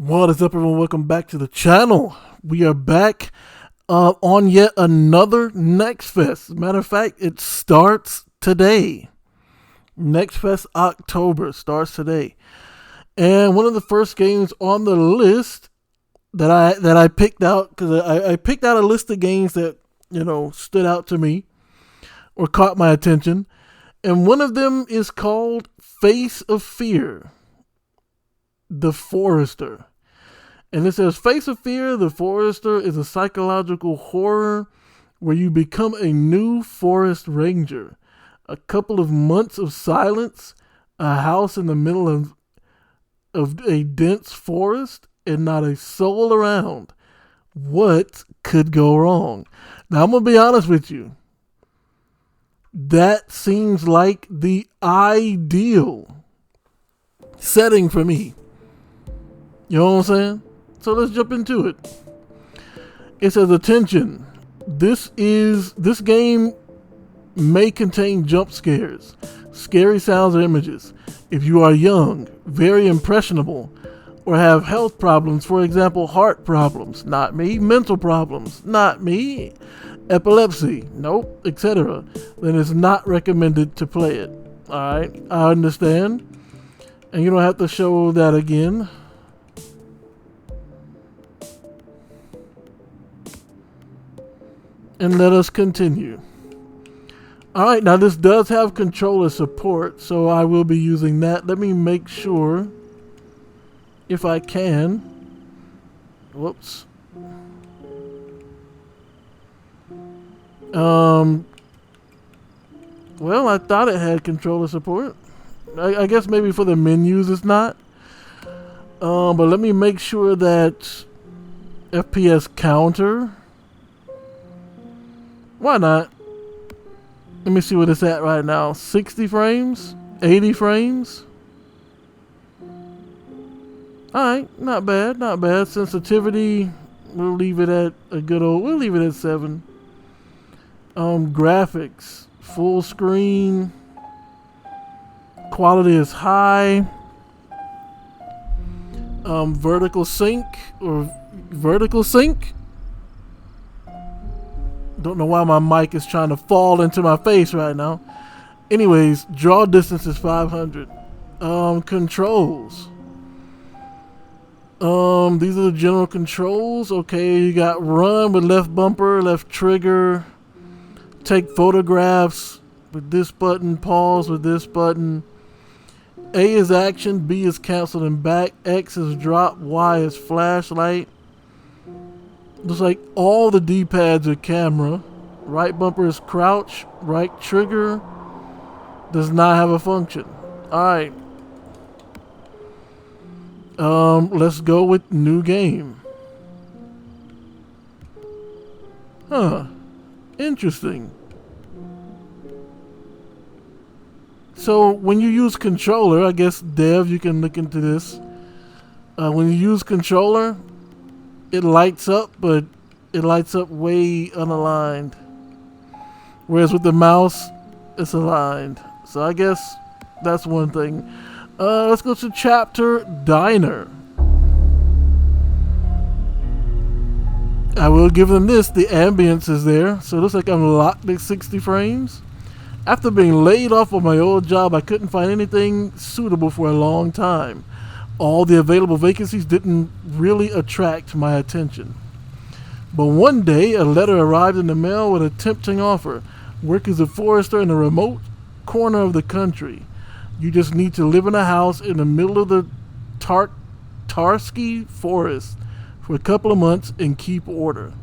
What is up, everyone? Welcome back to the channel. We are back on yet another Next Fest. Matter of fact, it starts today. Next Fest October starts today. And one of the first games on the list that I picked out, because I picked out a list of games that, stood out to me or caught my attention. And one of them is called Face of Fear. The Forester. And it says, Face of Fear, The Forester is a psychological horror where you become a new forest ranger. A couple of months of silence, a house in the middle of a dense forest, and not a soul around. What could go wrong? Now, I'm going to be honest with you. That seems like the ideal setting for me. You know what I'm saying? So let's jump into it. It says, attention. This game may contain jump scares, scary sounds or images. If you are young, very impressionable, or have health problems, for example, heart problems, not me, mental problems, not me, epilepsy, nope, etc., then it's not recommended to play it. Alright, I understand. And you don't have to show that again. And let us continue. Alright, now this does have controller support, so I will be using that. Let me make sure, if I can. Whoops. Well, I thought it had controller support. I guess maybe for the menus it's not. But let me make sure that FPS counter. Why not? Let me see what it's at right now. 60 frames? 80 frames? Alright, not bad, not bad. Sensitivity, we'll leave it at we'll leave it at 7. Graphics, full screen. Quality is high. Vertical sync. Don't know why my mic is trying to fall into my face right now. Anyways, draw distance is 500. Controls. These are the general controls. Okay, you got run with left bumper, left trigger. Take photographs with this button. Pause with this button. A is action, B is cancel and back, X is drop, Y is flashlight. Looks like all the D-pads are camera. Right bumper is crouch. Right trigger does not have a function. Alright. Let's go with new game. Huh. Interesting. So when you use controller, I guess Dev, you can look into this. When you use controller, it lights up, but it lights up way unaligned. Whereas with the mouse, it's aligned. So I guess that's one thing. Let's go to Chapter Diner. I will give them this. The ambience is there. So it looks like I'm locked at 60 frames. After being laid off of my old job, I couldn't find anything suitable for a long time. All the available vacancies didn't really attract my attention. But one day, a letter arrived in the mail with a tempting offer. Work as a forester in a remote corner of the country. You just need to live in a house in the middle of the Tarski forest for a couple of months and keep order.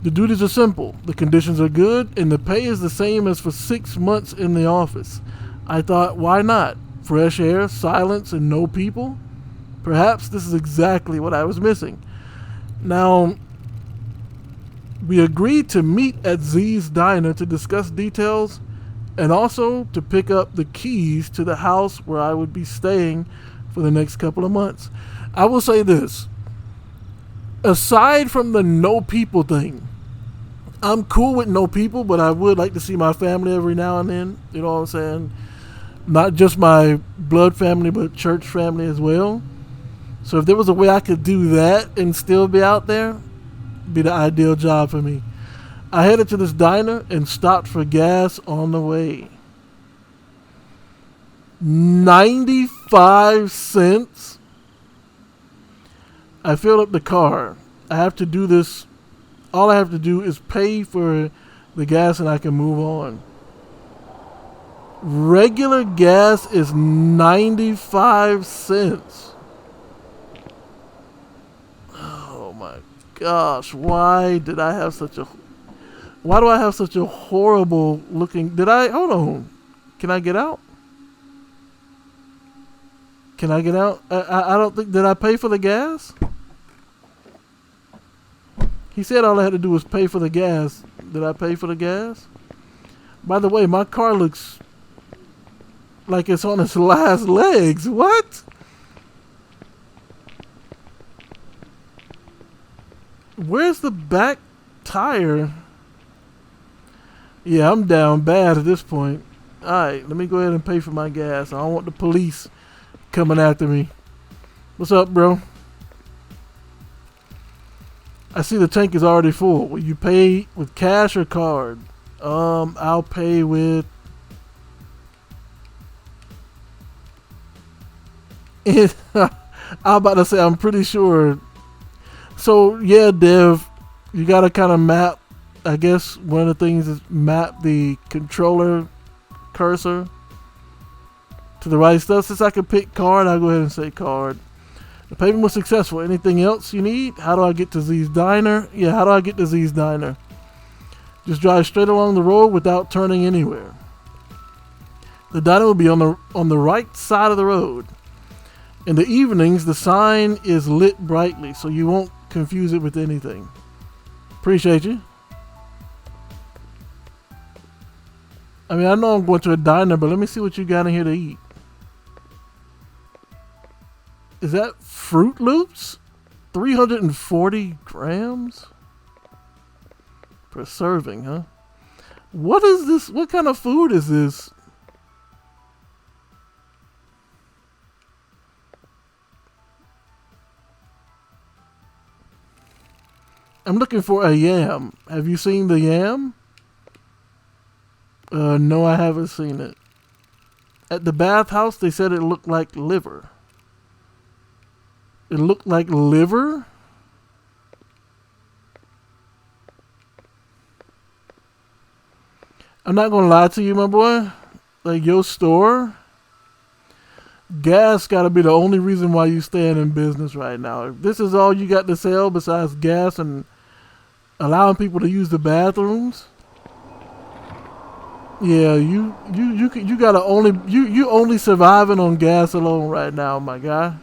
The duties are simple, the conditions are good, and the pay is the same as for 6 months in the office. I thought, why not? Fresh air, silence, and no people? Perhaps this is exactly what I was missing. Now, we agreed to meet at Z's Diner to discuss details and also to pick up the keys to the house where I would be staying for the next couple of months. I will say this. Aside from the no people thing, I'm cool with no people, but I would like to see my family every now and then. You know what I'm saying? Not just my blood family, but church family as well. So if there was a way I could do that and still be out there, it'd be the ideal job for me. I headed to this diner and stopped for gas on the way. 95 cents? I filled up the car. I have to do this. All I have to do is pay for the gas and I can move on. Regular gas is 95 cents. Oh my gosh, why do I have such a horrible looking, hold on, can I get out? Can I get out? I don't think, did I pay for the gas? He said all I had to do was pay for the gas. Did I pay for the gas? By the way, my car looks like it's on its last legs. What? Where's the back tire? Yeah, I'm down bad at this point. Alright, let me go ahead and pay for my gas. I don't want the police coming after me. What's up, bro? I see the tank is already full. Will you pay with cash or card? I'll pay with... I'm about to say, I'm pretty sure. So, yeah, Dev, you got to kind of map, I guess one of the things is map the controller cursor to the right stuff. Since I can pick card, I'll go ahead and say card. The payment was successful. Anything else you need? How do I get to Z's Diner? Yeah, how do I get to Z's Diner? Just drive straight along the road without turning anywhere. The diner will be on the right side of the road. In the evenings, the sign is lit brightly, so you won't confuse it with anything. Appreciate you. I mean, I know I'm going to a diner, but let me see what you got in here to eat. Is that Fruit Loops? 340 grams? Per serving, huh? What is this? What kind of food is this? I'm looking for a yam. Have you seen the yam? No, I haven't seen it. At the bathhouse, they said it looked like liver. It looked like liver? I'm not gonna lie to you, my boy. Like, your store, gas gotta be the only reason why you staying in business right now. If this is all you got to sell besides gas and allowing people to use the bathrooms, yeah, you gotta you only surviving on gas alone right now, my guy.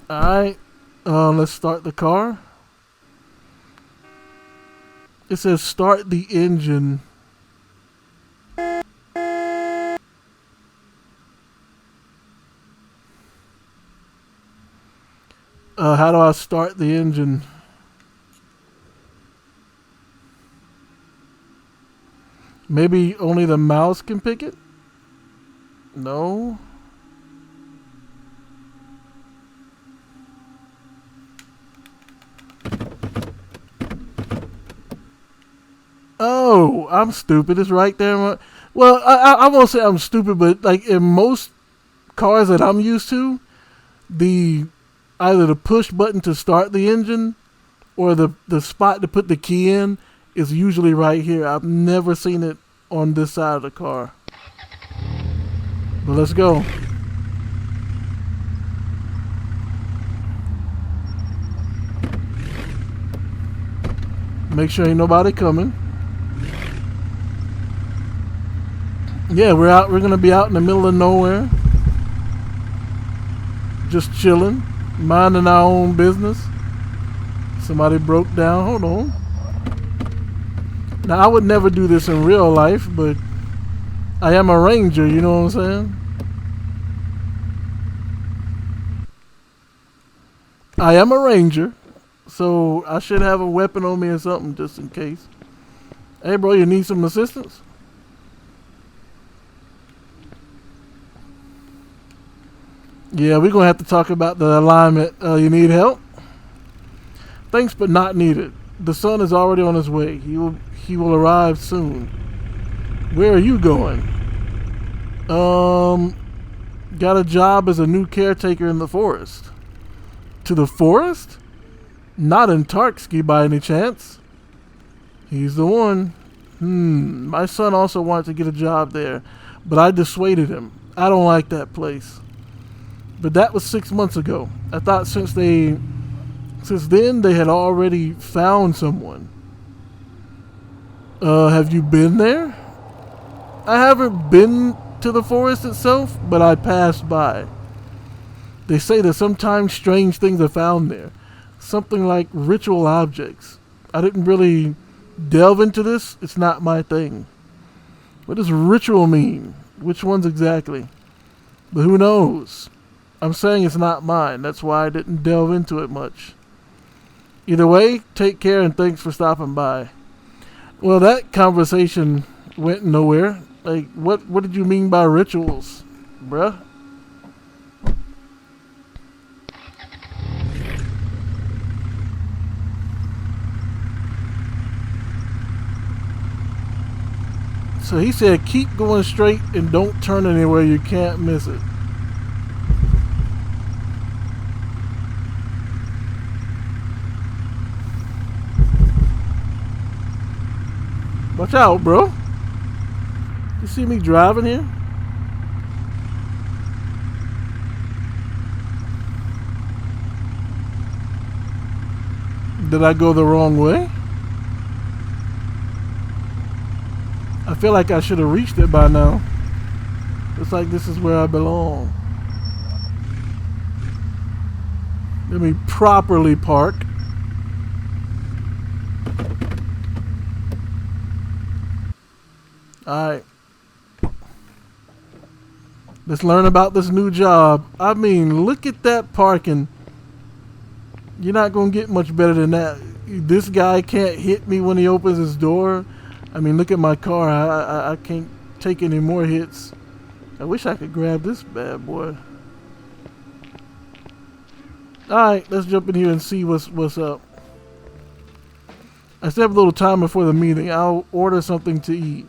All right, let's start the car. It says start the engine. How do I start the engine? Maybe only the mouse can pick it? No. Oh, I'm stupid. It's right there. Well, I won't say I'm stupid, but like in most cars that I'm used to, either the push button to start the engine or the spot to put the key in is usually right here. I've never seen it on this side of the car. But let's go. Make sure ain't nobody coming. Yeah, we're gonna be out in the middle of nowhere. Just chilling, minding our own business. Somebody broke down. Hold on. Now, I would never do this in real life, but I am a ranger, you know what I'm saying? I am a ranger, so I should have a weapon on me or something just in case. Hey, bro, you need some assistance? Yeah, we're gonna have to talk about the alignment. You need help? Thanks, but not needed. The son is already on his way. He will arrive soon. Where are you going? Got a job as a new caretaker in the forest. To the forest? Not in Tarksky by any chance. He's the one. My son also wanted to get a job there, but I dissuaded him. I don't like that place. But that was 6 months ago. I thought since then they had already found someone. Have you been there? I haven't been to the forest itself, but I passed by. They say that sometimes strange things are found there. Something like ritual objects. I didn't really delve into this. It's not my thing. What does ritual mean? Which ones exactly? But who knows? I'm saying it's not mine. That's why I didn't delve into it much. Either way, take care and thanks for stopping by. Well, that conversation went nowhere. Like, what did you mean by rituals, bruh? So he said keep going straight and don't turn anywhere you can't miss it. Watch out, bro. You see me driving here? Did I go the wrong way? I feel like I should have reached it by now. Looks like this is where I belong. Let me properly park. Alright. Let's learn about this new job. I mean, look at that parking. You're not going to get much better than that. This guy can't hit me when he opens his door. I mean, look at my car. I can't take any more hits. I wish I could grab this bad boy. Alright, let's jump in here and see what's up. I still have a little time before the meeting. I'll order something to eat.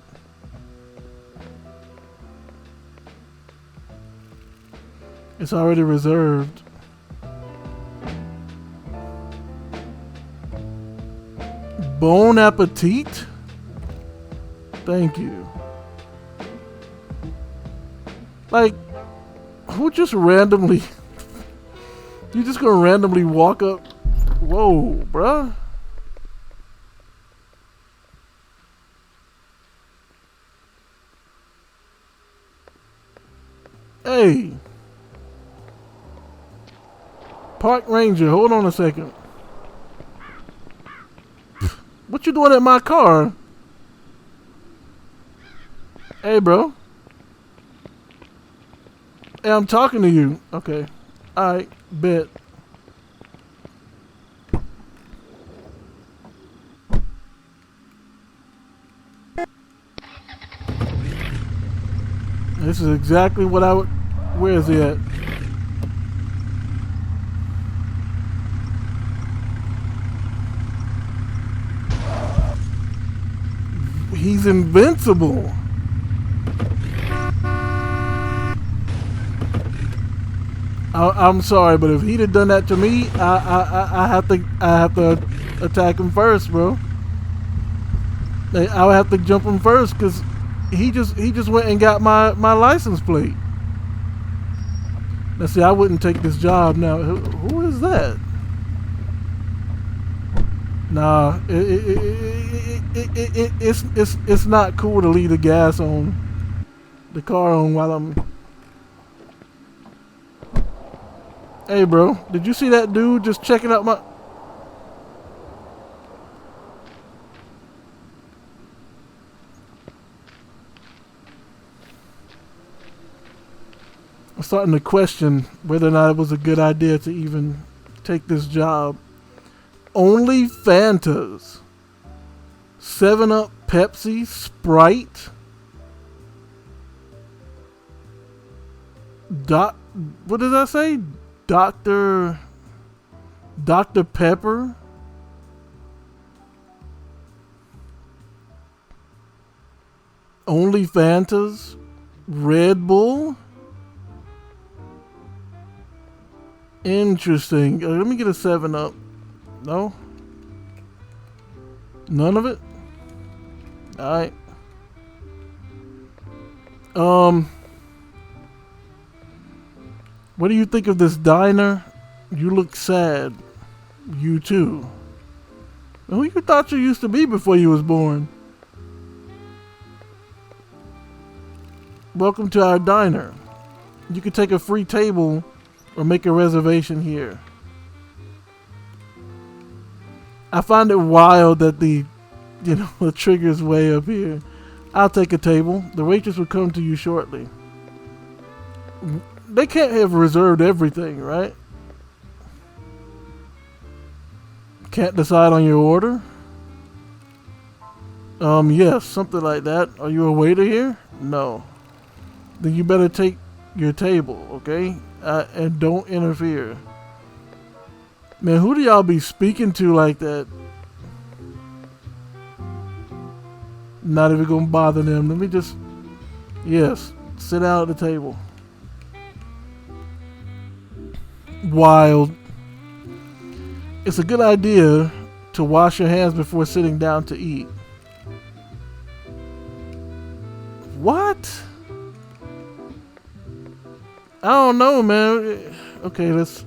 It's already reserved. Bon appetit? Thank you. Like, who just randomly... You just gonna randomly walk up... Whoa, bruh. Hey. Park Ranger, hold on a second. What you doing at my car? Hey, bro. Hey, I'm talking to you. Okay. Alright, bet. This is exactly what I would... Where is he at? He's invincible. I'm sorry, but if he'd have done that to me, I have to attack him first, bro. I would have to jump him first because he just went and got my license plate. Now see, I wouldn't take this job now. Who is that? Nah, it's not cool to leave the gas on, the car on while I'm... Hey bro, did you see that dude just checking out my... I'm starting to question whether or not it was a good idea to even take this job. Only Fantas. 7-Up, Pepsi, Sprite. What does that say? Dr. Pepper? Only Fantas? Red Bull? Interesting. Let me get a 7-Up. No? None of it? Alright. What do you think of this diner? You look sad. You too. Who you thought you used to be before you was born? Welcome to our diner. You can take a free table or make a reservation here. I find it wild that the trigger's way up here. I'll take a table. The waitress will come to you shortly. They can't have reserved everything, right? Can't decide on your order? Yes, something like that. Are you a waiter here? No. Then you better take your table, okay? And don't interfere. Man, who do y'all be speaking to like that? Not even gonna bother them. Let me just... Yes, sit down at the table. Wild. It's a good idea to wash your hands before sitting down to eat. What? I don't know, man. Okay, let's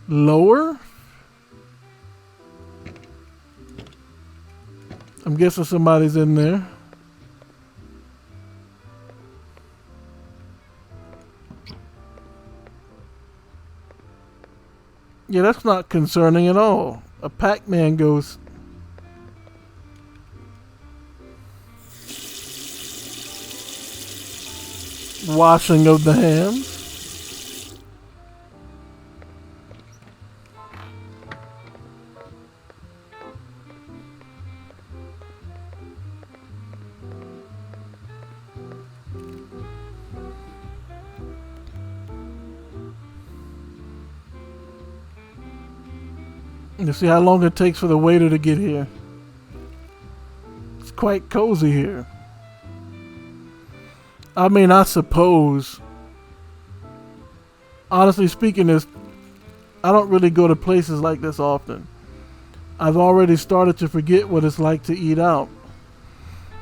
lower. I'm guessing somebody's in there. Yeah, that's not concerning at all. A Pac-Man ghost. Washing of the hands. You see how long it takes for the waiter to get here. It's quite cozy here. I mean, I suppose, honestly speaking, I don't really go to places like this often. I've already started to forget what it's like to eat out.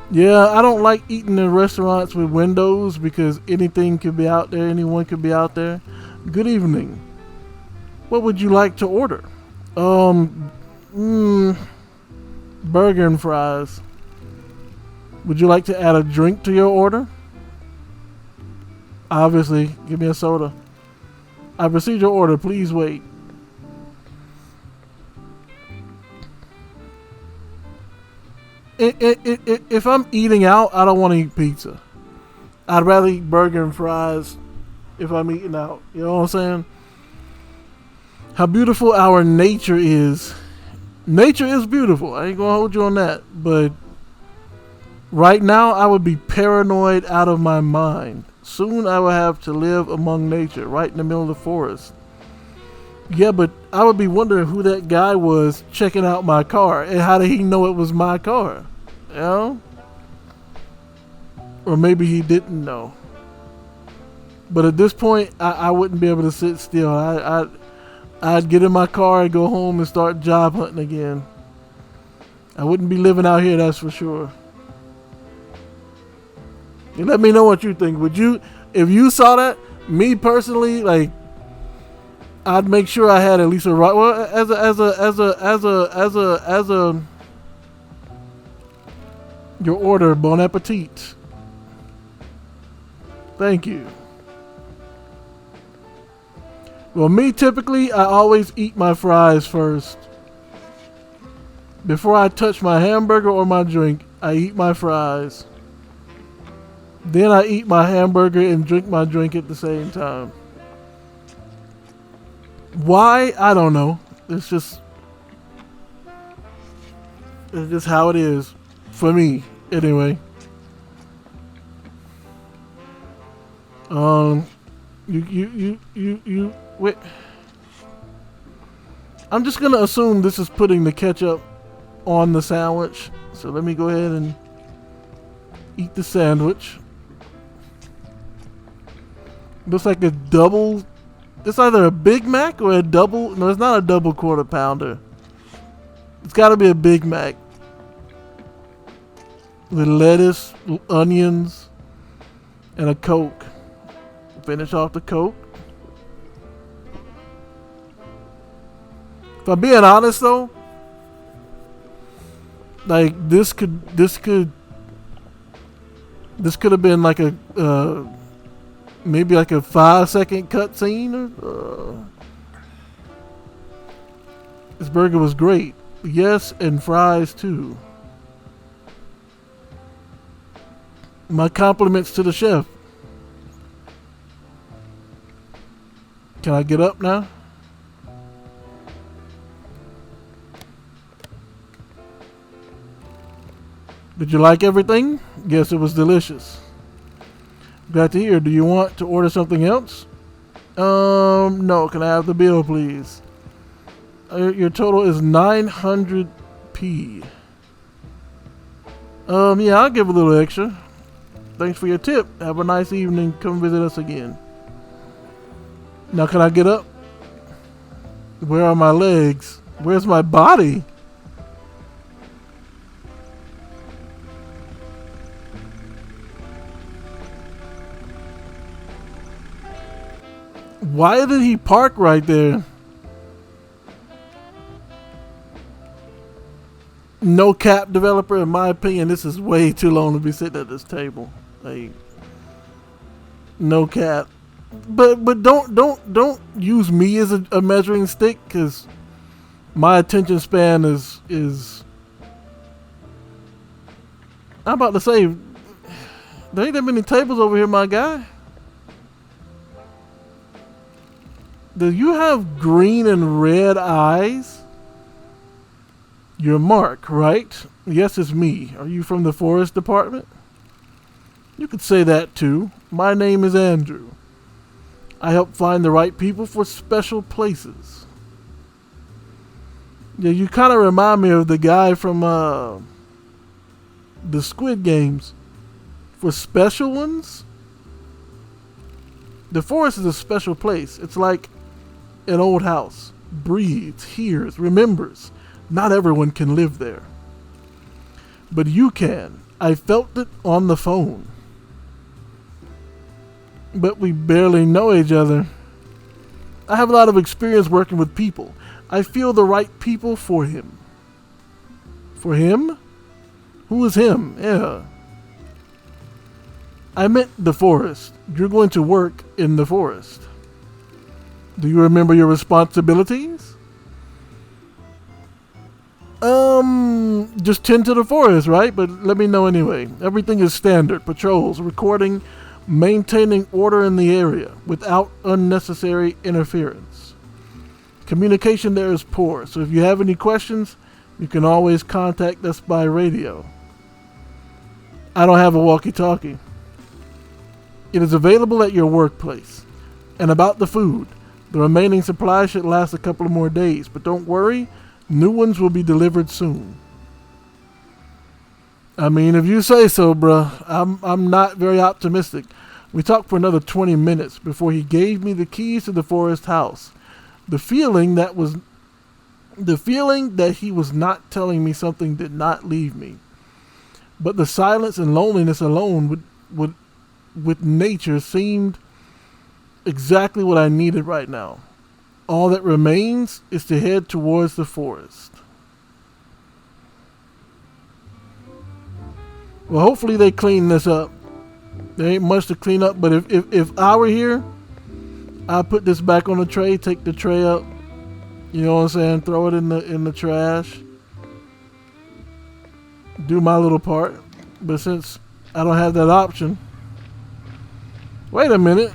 Yeah, I don't like eating in restaurants with windows because anything could be out there, anyone could be out there. Good evening. What would you like to order? Burger and fries. Would you like to add a drink to your order? Obviously, give me a soda. I've received your order. Please wait. If I'm eating out, I don't want to eat pizza. I'd rather eat burger and fries if I'm eating out. You know what I'm saying? How beautiful our nature is. Nature is beautiful. I ain't gonna hold you on that. But right now, I would be paranoid out of my mind. Soon I will have to live among nature, right in the middle of the forest. Yeah, but I would be wondering who that guy was checking out my car, and how did he know it was my car? You know? Or maybe he didn't know. But at this point, I wouldn't be able to sit still. I'd get in my car and go home and start job hunting again. I wouldn't be living out here, that's for sure. And let me know what you think. Would you, if you saw that, me personally, like, I'd make sure I had at least a right. Well, as a your order, bon appetit. Thank you. Well, me typically, I always eat my fries first. Before I touch my hamburger or my drink, I eat my fries. Then I eat my hamburger and drink my drink at the same time. Why? I don't know. It's just how it is. For me, anyway. Wait. I'm just gonna assume this is putting the ketchup on the sandwich. So let me go ahead and eat the sandwich. Looks like a double. It's either a Big Mac or a double. No, it's not a double quarter pounder. It's got to be a Big Mac with lettuce, onions, and a Coke. Finish off the Coke. If I'm being honest though, like this could have been like a maybe like a 5-second cutscene. This burger was great. Yes, and fries too. My compliments to the chef. Can I get up now? Did you like everything? Yes, it was delicious. Glad to hear. Do you want to order something else? No. Can I have the bill, please? Your total is 900p. Yeah, I'll give a little extra. Thanks for your tip. Have a nice evening. Come visit us again. Now, can I get up? Where are my legs? Where's my body? Why did he park right there? No cap, developer. In my opinion, this is way too long to be sitting at this table. Like, no cap. But don't use me as a measuring stick, because my attention span is. I'm about to say, there ain't that many tables over here, my guy. Do you have green and red eyes? You're Mark, right? Yes, it's me. Are you from the forest department? You could say that too. My name is Andrew. I help find the right people for special places. Yeah, you kind of remind me of the guy from the Squid Games. For special ones? The forest is a special place. It's like an old house. Breathes, hears, remembers. Not everyone can live there. But you can. I felt it on the phone. But we barely know each other. I have a lot of experience working with people. I feel the right people for him. For him? Who is him? Yeah. I meant the forest. You're going to work in the forest. Do you remember your responsibilities? Just tend to the forest, right? But let me know anyway. Everything is standard. Patrols, recording, maintaining order in the area without unnecessary interference. Communication there is poor, so if you have any questions, you can always contact us by radio. I don't have a walkie-talkie. It is available at your workplace. And about the food, the remaining supply should last a couple of more days, but don't worry, new ones will be delivered soon. I mean, if you say so, bruh, I'm not very optimistic. We talked for another 20 minutes before he gave me the keys to the forest house. The feeling that he was not telling me something did not leave me. But the silence and loneliness alone with nature seemed exactly what I needed right now. All that remains is to head towards the forest. Well, hopefully they clean this up. There ain't much to clean up, but if I were here, I'd put this back on the tray, take the tray up, you know what I'm saying, throw it in the trash. Do my little part. But since I don't have that option. Wait a minute.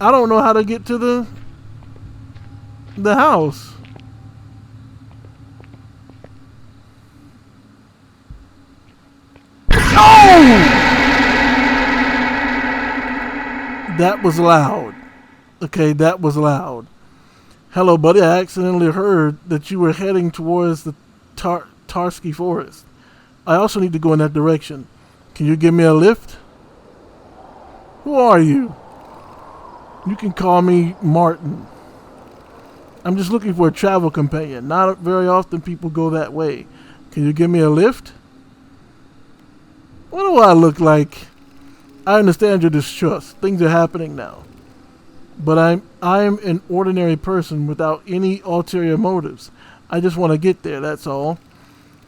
I don't know how to get to the house. That was loud. Okay, that was loud. Hello, buddy. I accidentally heard that you were heading towards the Tarski Forest. I also need to go in that direction. Can you give me a lift? Who are you? You can call me Martin. I'm just looking for a travel companion. Not very often people go that way. Can you give me a lift? What do I look like? I understand your distrust. Things are happening now. But I'm an ordinary person without any ulterior motives. I just want to get there, that's all.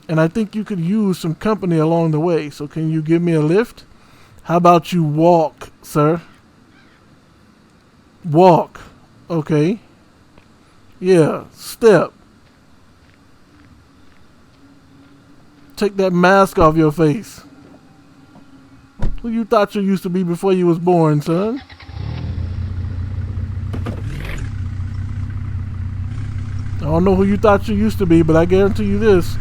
And I think you could use some company along the way. So can you give me a lift? How about you walk, sir? Walk. Okay. Yeah, step. Take that mask off your face. Who you thought you used to be before you was born, son? I don't know who you thought you used to be, but I guarantee you this.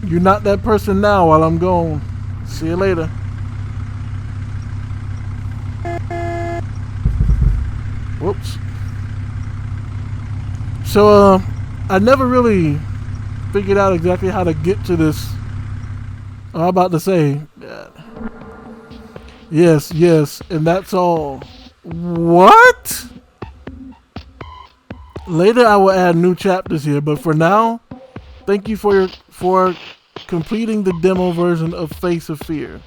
You're not that person now while I'm gone. See you later. Whoops. So, I never really figured out exactly how to get to this. I'm about to say. Yes, and that's all. What? Later I will add new chapters here, but for now, thank you for completing the demo version of Face of Fear,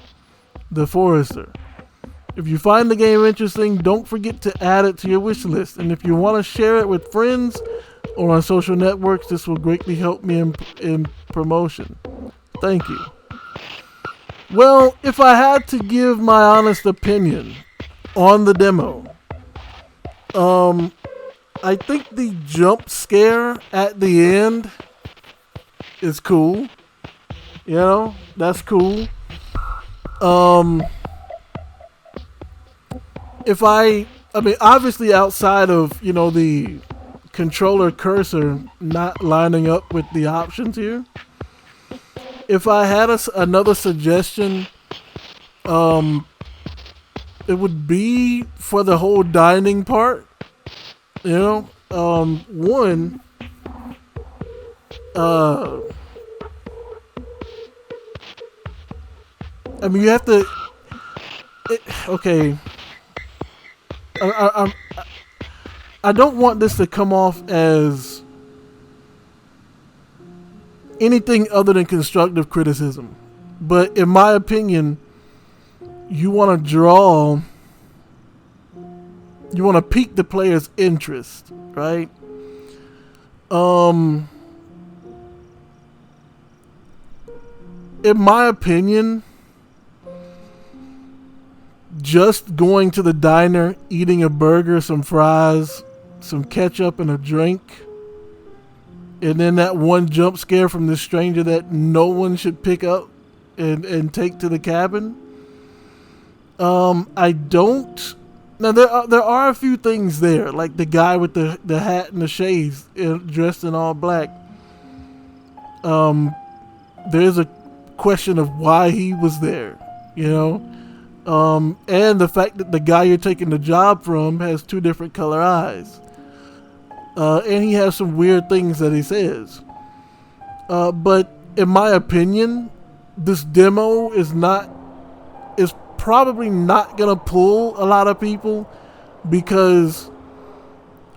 The Forester. If you find the game interesting, don't forget to add it to your wish list. And if you want to share it with friends or on social networks, this will greatly help me in promotion. Thank you. Well, if I had to give my honest opinion on the demo, I think the jump scare at the end is cool. You know, that's cool. I mean, obviously outside of, the controller cursor not lining up with the options here, if I had another suggestion, it would be for the whole dining part. One, I mean, you have to. Okay. I don't want this to come off as anything other than constructive criticism, but in my opinion, you want to pique the player's interest, right? In my opinion, just going to the diner, eating a burger, some fries, some ketchup, and a drink, and then that one jump scare from the stranger that no one should pick up and take to the cabin. I don't. Now there are a few things there, like the guy with the hat and the shades, dressed in all black. There's a question of why he was there, and the fact that the guy you're taking the job from has two different color eyes, and he has some weird things that he says. But in my opinion, this demo is probably not gonna pull a lot of people because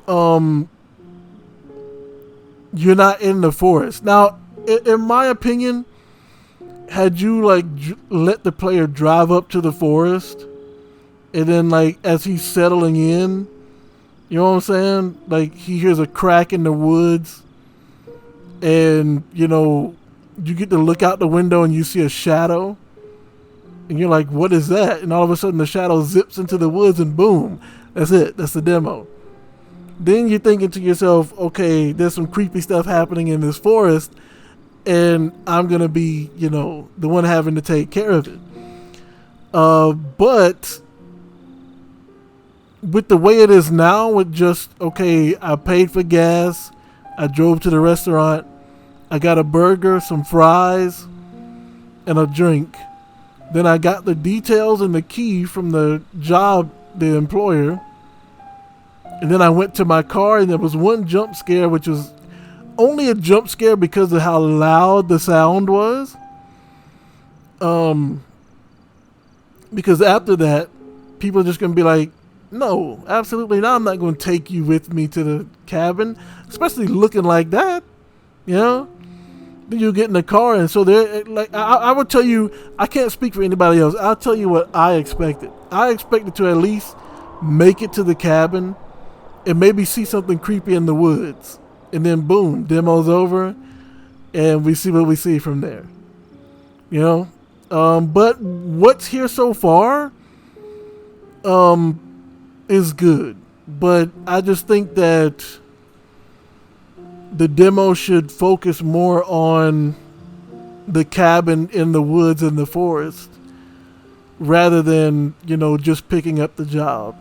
you're not in the forest. Now, in my opinion, had you let the player drive up to the forest and then as he's settling in, you know what I'm saying? He hears a crack in the woods and you get to look out the window and you see a shadow. And you're like, what is that? And all of a sudden the shadow zips into the woods and boom, that's it. That's the demo. Then you're thinking to yourself, okay, there's some creepy stuff happening in this forest and I'm going to be, the one having to take care of it. But with the way it is now, with just, okay, I paid for gas, I drove to the restaurant, I got a burger, some fries, and a drink. Then I got the details and the key from the job, the employer. And then I went to my car, and there was one jump scare, which was only a jump scare because of how loud the sound was. Because after that, people are just going to be like, no, absolutely not. I'm not going to take you with me to the cabin, especially looking like that, you know? Then you get in the car, and so they're like, I would tell you, I can't speak for anybody else. I'll tell you what I expected. I expected to at least make it to the cabin and maybe see something creepy in the woods. And then boom, demo's over, and we see what we see from there. You know? But what's here so far is good. But I just think that the demo should focus more on the cabin in the woods and the forest rather than, you know, just picking up the job.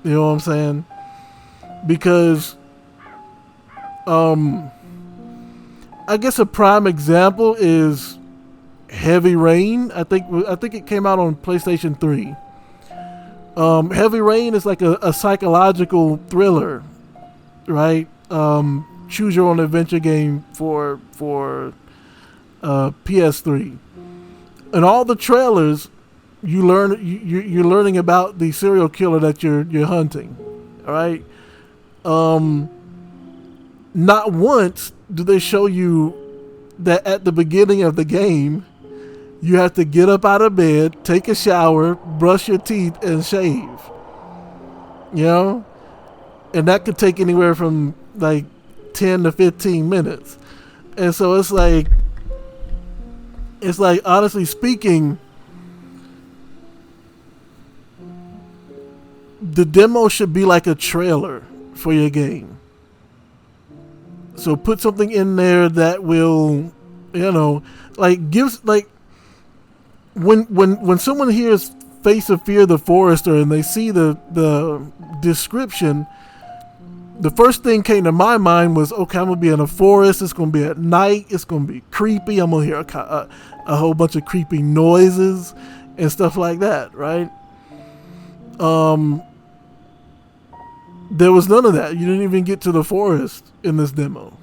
You know what I'm saying? Because I guess a prime example is Heavy Rain. I think it came out on PlayStation 3. Heavy Rain is like a psychological thriller, right? Choose your own adventure game for PS3. And all the trailers, you're learning about the serial killer that you're hunting. All right. Not once do they show you that at the beginning of the game, you have to get up out of bed, take a shower, brush your teeth, and shave. You know? And that could take anywhere from like 10 to 15 minutes. And so it's like honestly speaking, the demo should be like a trailer for your game. So put something in there that will, you know, like gives like when someone hears Face of Fear the Forester and they see the description, the first thing came to my mind was, okay, I'm gonna be in a forest. It's gonna be at night. It's gonna be creepy. I'm gonna hear a whole bunch of creepy noises and stuff like that, right? There was none of that. You didn't even get to the forest in this demo,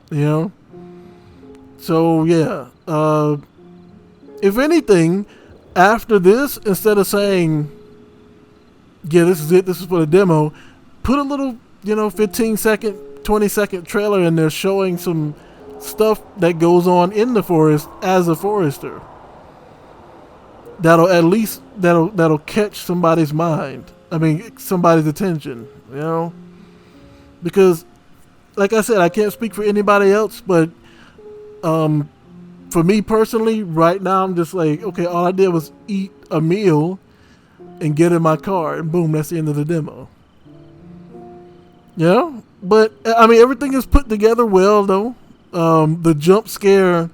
you know? So, yeah. If anything, after this, instead of saying, yeah, this is it, this is for the demo, put a little, 15-second, 20-second trailer in there showing some stuff that goes on in the forest as a forester. That'll at least, that'll catch somebody's mind. I mean, somebody's attention, because, like I said, I can't speak for anybody else, but for me personally, right now, I'm just like, okay, all I did was eat a meal and get in my car, and boom, that's the end of the demo. Yeah, but I mean, everything is put together well, though. The jump scare,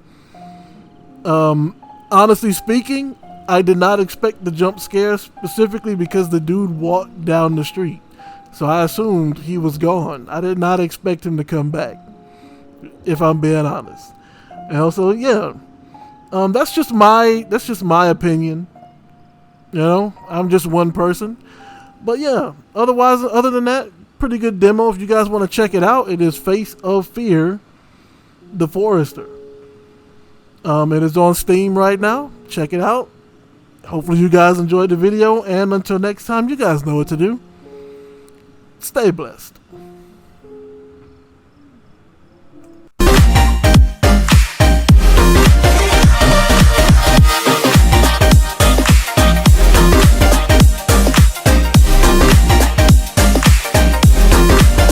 honestly speaking, I did not expect the jump scare specifically because the dude walked down the street. So I assumed he was gone. I did not expect him to come back, if I'm being honest. And also, yeah, that's just my opinion. I'm just one person. But yeah, other than that, pretty good demo. If you guys want to check it out, it is Face of Fear, the Forester. It is on Steam right now. Check it out. Hopefully you guys enjoyed the video, and until next time, you guys know what to do. Stay blessed.